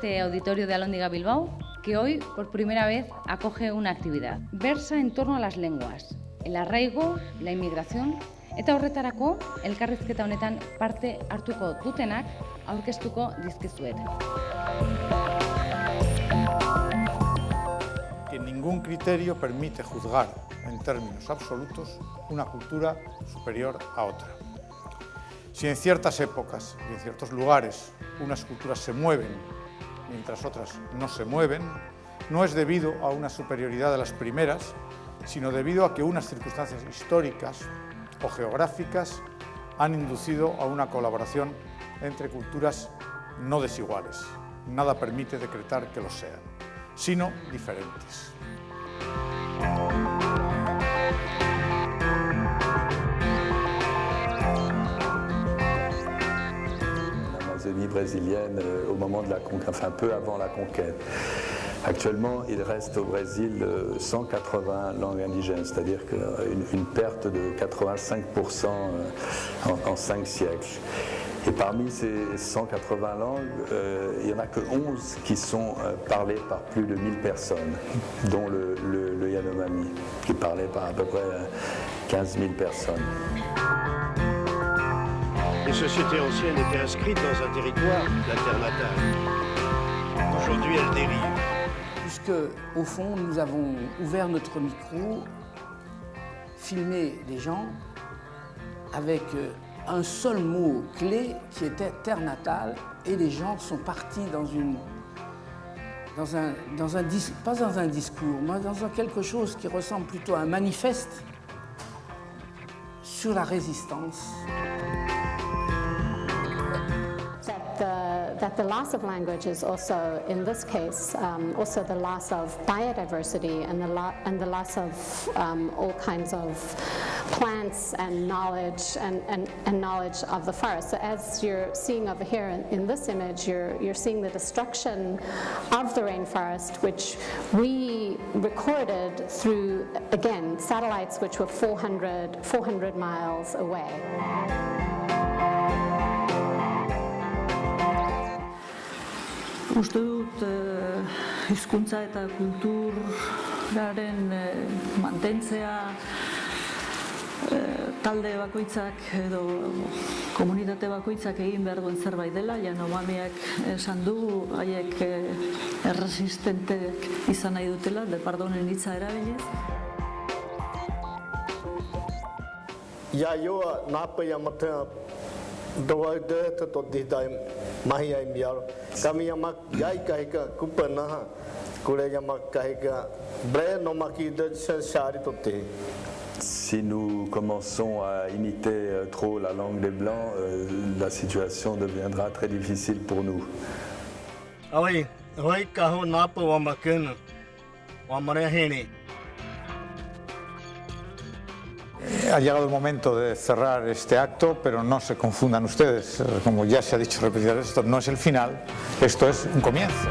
este auditorio de Alhóndiga Bilbao, que hoy por primera vez acoge una actividad. Versa en torno a las lenguas, el arraigo, la inmigración, eta horretarako elkarrizketa honetan parte hartuko dutenak aurkeztuko dizkizuet. Que ningún criterio permite juzgar en términos absolutos una cultura superior a otra. Si en ciertas épocas y en ciertos lugares unas culturas se mueven mientras otras no se mueven, no es debido a una superioridad de las primeras, sino debido a que unas circunstancias históricas o geográficas han inducido a una colaboración entre culturas no desiguales. Nada permite decretar que lo sean, sino diferentes. L'Amazonie brésilienne au moment de la conquête, enfin peu avant la conquête. Actuellement, il reste au Brésil 180 langues indigènes, c'est-à-dire une perte de 85% en 5 siècles. Et parmi ces 180 langues, il n'y en a que 11 qui sont parlées par plus de 1000 personnes, dont le Yanomami, qui est parlé par à peu près 15 000 personnes. Les sociétés anciennes étaient inscrites dans un territoire, la terre natale. Aujourd'hui, elles dérivent. Puisque, au fond, nous avons ouvert notre micro, filmé les gens avec un seul mot clé qui était terre natale, et les gens sont partis pas dans un discours, mais dans quelque chose qui ressemble plutôt à un manifeste sur la résistance. That the loss of language is also, in this case, also the loss of biodiversity and the loss of all kinds of plants and knowledge and knowledge of the forest. So as you're seeing over here in this image, you're seeing the destruction of the rainforest, which we recorded through, again, satellites which were 400 miles away. Uste dut hizkuntza eta kulturaren mantentzea talde bakoitzak edo komunitate bakoitzak egin behar duen zerbait dela. Yanomamiak esan du, haiek erresistentek izan nahi dutela, depardonen hitza erabiliz. Jaioa naapea matea doa de tot dit mahi ai miar kami yamak yai kahika kupana kule yamak kahika bre no maki de shari tote. Si nous commençons à imiter trop la langue des Blancs, la situation deviendra très difficile pour nous. Ah oui, oui, kaho napa wamaken wamare hene. Ha llegado el momento de cerrar este acto, pero no se confundan ustedes. Como ya se ha dicho repetidas veces, esto no es el final, esto es un comienzo.